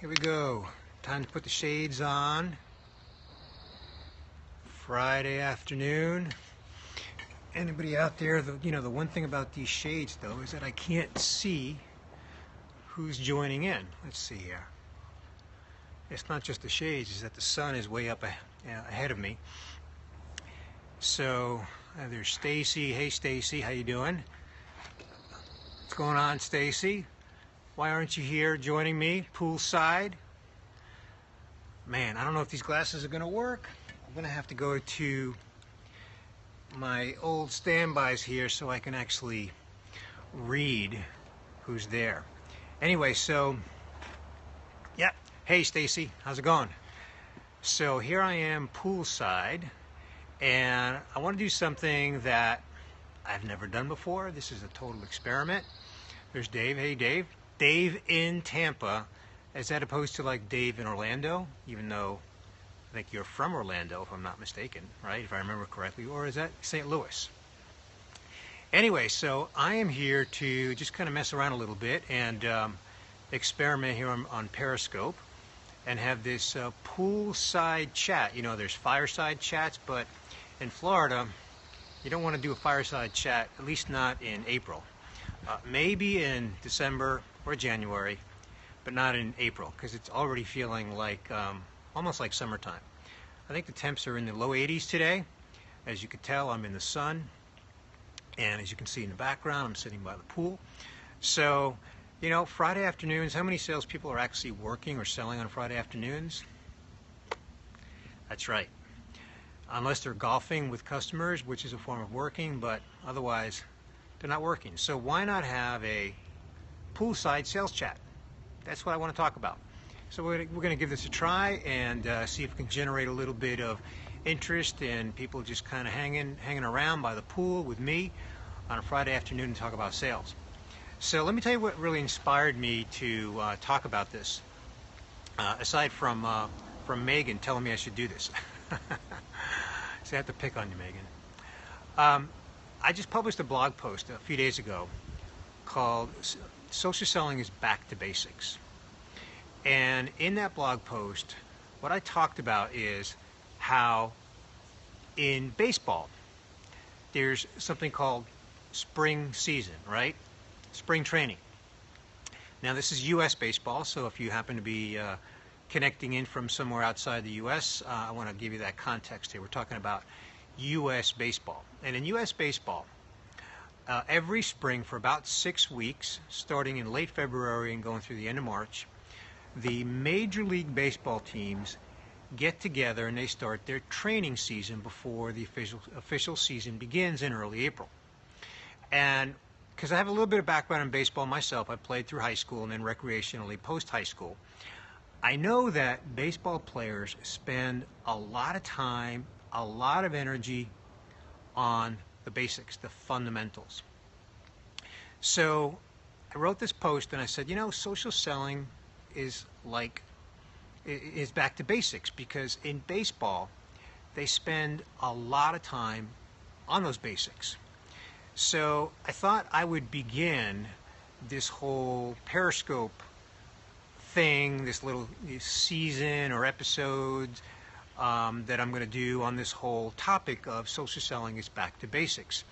Here we go. Time to put the shades on. Friday afternoon. Anybody out there, the one thing about these shades though is that I can't see who's joining in. Let's see here. It's not just the shades, it's that the sun is way up ahead of me. So there's Stacy. Hey Stacy, how you doing? What's going on, Stacy? Why aren't you here joining me poolside? Man, I don't know if these glasses are going to work. I'm going to have to go to my old standbys here so I can actually read who's there. Anyway, so, yeah. Hey Stacy, how's it going? So here I am poolside, and I want to do something that I've never done before. This is a total experiment. There's Dave. Hey Dave. Dave in Tampa, as opposed to like Dave in Orlando, even though I think you're from Orlando, if I'm not mistaken, right? If I remember correctly, or is that St. Louis? Anyway, so I am here to just kind of mess around a little bit and experiment here on Periscope and have this poolside chat. You know, there's fireside chats, but in Florida, you don't want to do a fireside chat, at least not in April. Maybe in December or January, but not in April, because it's already feeling like almost like summertime. I think the temps are in the low 80s today. As you can tell, I'm in the sun, and as you can see in the background, I'm sitting by the pool. So, you know, Friday afternoons, how many salespeople are actually working or selling on Friday afternoons? That's right. Unless they're golfing with customers, which is a form of working, but otherwise they're not working. So why not have a poolside sales chat? That's what I want to talk about. So we're going to give this a try and see if we can generate a little bit of interest and people just kind of hanging around by the pool with me on a Friday afternoon to talk about sales. So let me tell you what really inspired me to talk about this. Aside from Megan telling me I should do this. So I have to pick on you, Megan. I just published a blog post a few days ago called Social Selling is Back to Basics. And in that blog post, what I talked about is how in baseball, there's something called spring season, right? Spring training. Now this is U.S. baseball, so if you happen to be connecting in from somewhere outside the U.S., I want to give you that context here. We're talking about U.S. baseball. And in U.S. baseball, every spring for about 6 weeks, starting in late February and going through the end of March, the Major League Baseball teams get together and they start their training season before the official season begins in early April. And because I have a little bit of background in baseball myself, I played through high school and then recreationally post-high school, I know that baseball players spend a lot of time, a lot of energy on the basics, the fundamentals. So I wrote this post and I said, you know, social selling is back to basics, because in baseball they spend a lot of time on those basics. So I thought I would begin this whole Periscope thing, this little season or episodes that I'm going to do on this whole topic of social selling is back to basics,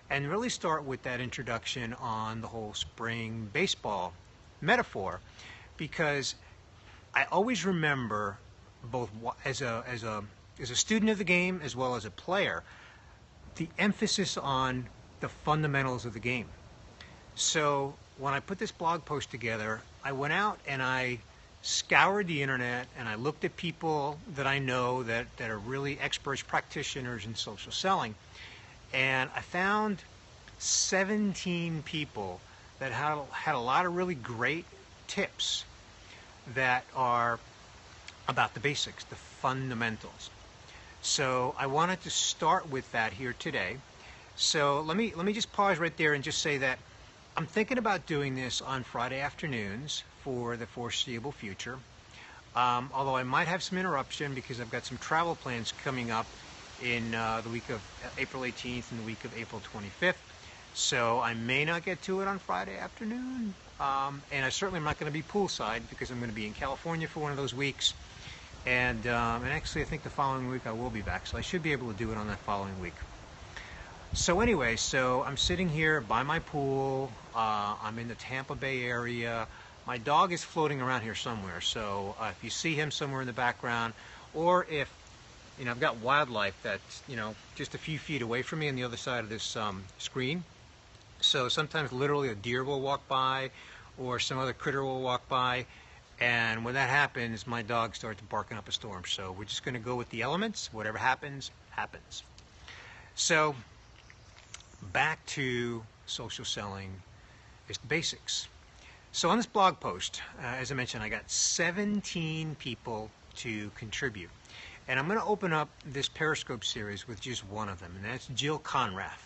and really start with that introduction on the whole spring baseball metaphor, because I always remember, both as a student of the game as well as a player, the emphasis on the fundamentals of the game. So when I put this blog post together, I went out and I scoured the internet and I looked at people that I know that are really experts, practitioners in social selling, and I found 17 people that had a lot of really great tips that are about the basics, the fundamentals. So I wanted to start with that here today. So let me just pause right there and just say that I'm thinking about doing this on Friday afternoons for the foreseeable future. Although I might have some interruption because I've got some travel plans coming up in the week of April 18th and the week of April 25th. So I may not get to it on Friday afternoon, And I certainly am not going to be poolside because I'm going to be in California for one of those weeks. And actually, I think the following week I will be back, so I should be able to do it on that following week. So anyway, so I'm sitting here by my pool. I'm in the Tampa Bay area. My dog is floating around here somewhere, so if you see him somewhere in the background, or if, I've got wildlife that's, just a few feet away from me on the other side of this screen. So sometimes literally a deer will walk by, or some other critter will walk by, and when that happens, my dog starts barking up a storm. So we're just going to go with the elements. Whatever happens, happens. So back to social selling is the basics. So on this blog post, as I mentioned, I got 17 people to contribute. And I'm going to open up this Periscope series with just one of them, and that's Jill Conrath.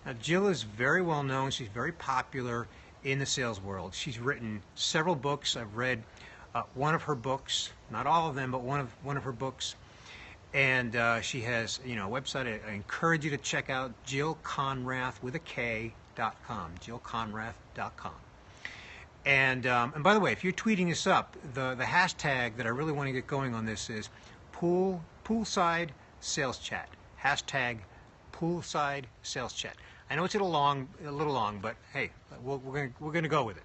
Now, Jill is very well known. She's very popular in the sales world. She's written several books. I've read one of her books, not all of them, but one of her books. And she has, a website I encourage you to check out, JillConrath with a K.com, JillConrath.com. And by the way, if you're tweeting this up, the hashtag that I really want to get going on this is Poolside Sales Chat. Hashtag Poolside Sales Chat. I know it's a little long, but hey, we're going to go with it.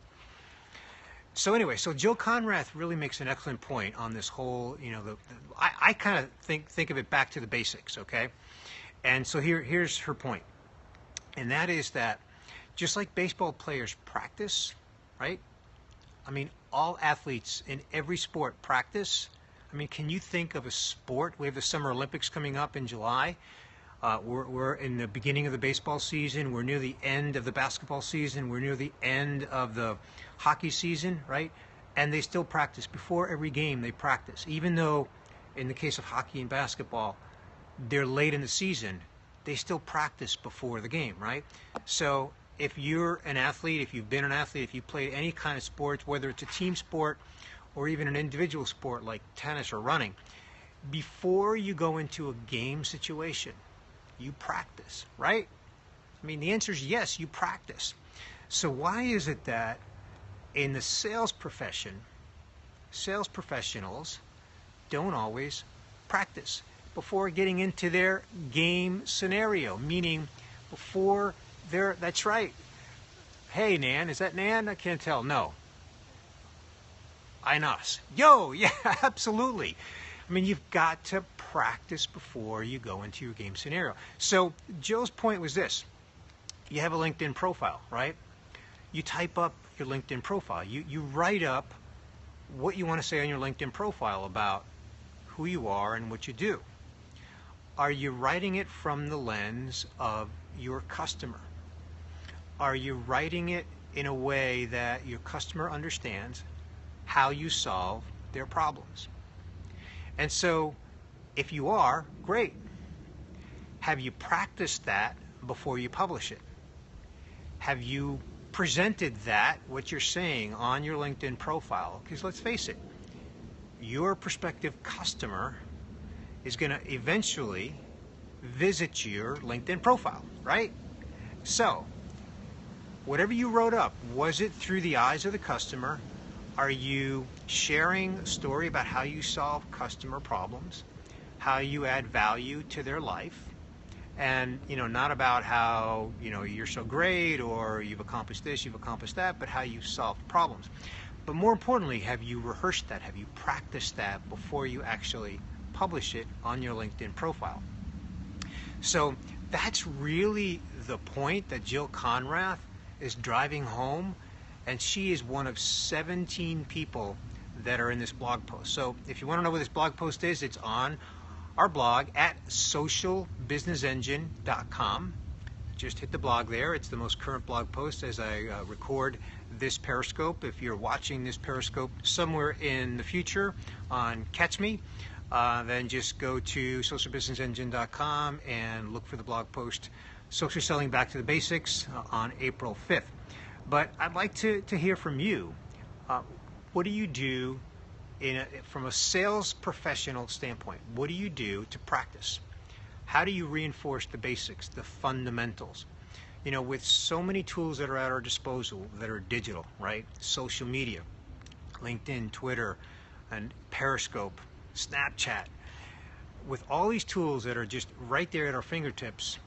So anyway, so Jill Conrath really makes an excellent point on this whole, I kind of think of it back to the basics, okay? And so here's her point. And that is that just like baseball players practice, right? I mean, all athletes in every sport practice. I mean, can you think of a sport? We have the Summer Olympics coming up in July. We're in the beginning of the baseball season. We're near the end of the basketball season. We're near the end of the hockey season, right? And they still practice. Before every game, they practice. Even though, in the case of hockey and basketball, they're late in the season, they still practice before the game, right? So if you're an athlete, if you've been an athlete, if you played any kind of sports, whether it's a team sport or even an individual sport like tennis or running, before you go into a game situation, you practice, right? I mean, the answer is yes, you practice. So why is it that in the sales profession, sales professionals don't always practice before getting into their game scenario? Meaning before they're, that's right. Hey, Nan, is that Nan? I can't tell. No. Inos. Yo, yeah, absolutely. I mean, you've got to practice before you go into your game scenario. So Jill's point was this. You have a LinkedIn profile, right? You type up your LinkedIn profile. You write up what you want to say on your LinkedIn profile about who you are and what you do. Are you writing it from the lens of your customer? Are you writing it in a way that your customer understands how you solve their problems? And so, if you are, great. Have you practiced that before you publish it? Have you presented that, what you're saying, on your LinkedIn profile? Because let's face it, your prospective customer is going to eventually visit your LinkedIn profile, right? So, whatever you wrote up, was it through the eyes of the customer? Are you sharing a story about how you solve customer problems, how you add value to their life, and not about how you're so great or you've accomplished this, you've accomplished that, but how you solve problems. But more importantly, have you rehearsed that? Have you practiced that before you actually publish it on your LinkedIn profile? So that's really the point that Jill Conrath is driving home. And she is one of 17 people that are in this blog post. So if you want to know what this blog post is, it's on our blog at socialbusinessengine.com. Just hit the blog there. It's the most current blog post as I record this Periscope. If you're watching this Periscope somewhere in the future on Catch Me, then just go to socialbusinessengine.com and look for the blog post, Social Selling Back to the Basics, on April 5th. But I'd like to hear from you. What do you do from a sales professional standpoint? What do you do to practice? How do you reinforce the basics, the fundamentals? You know, with so many tools that are at our disposal that are digital, right? Social media, LinkedIn, Twitter, and Periscope, Snapchat. With all these tools that are just right there at our fingertips,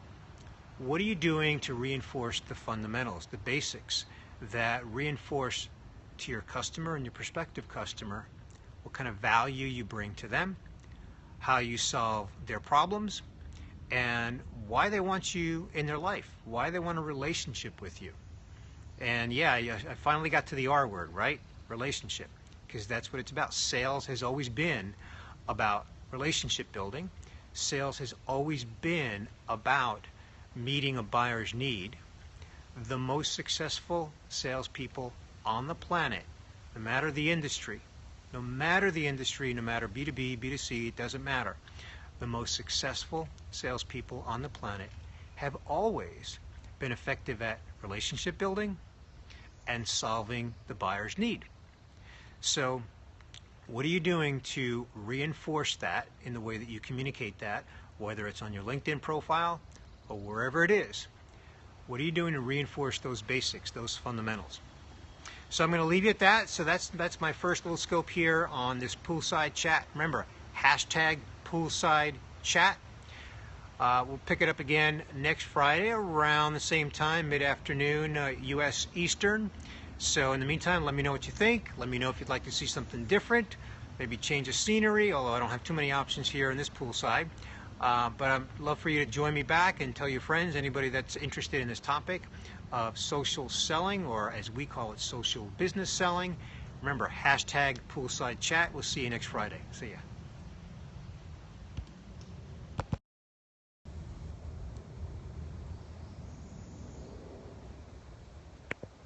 what are you doing to reinforce the fundamentals, the basics that reinforce to your customer and your prospective customer what kind of value you bring to them, how you solve their problems, and why they want you in their life, why they want a relationship with you. And yeah, I finally got to the R word, right? Relationship, because that's what it's about. Sales has always been about relationship building. Sales has always been about meeting a buyer's need. The most successful salespeople on the planet, no matter the industry, no matter B2B, B2C, it doesn't matter. The most successful salespeople on the planet have always been effective at relationship building and solving the buyer's need. So what are you doing to reinforce that in the way that you communicate that, whether it's on your LinkedIn profile or wherever it is? What are you doing to reinforce those basics, those fundamentals? So I'm going to leave you at that. So that's my first little scope here on this Poolside Chat. Remember, hashtag Poolside Chat. We'll pick it up again next Friday around the same time, mid-afternoon, U.S. Eastern. So in the meantime, let me know what you think. Let me know if you'd like to see something different, maybe change the scenery, although I don't have too many options here in this poolside. But I'd love for you to join me back and tell your friends, anybody that's interested in this topic of social selling, or as we call it, social business selling. Remember, hashtag Poolside Chat. We'll see you next Friday. See ya.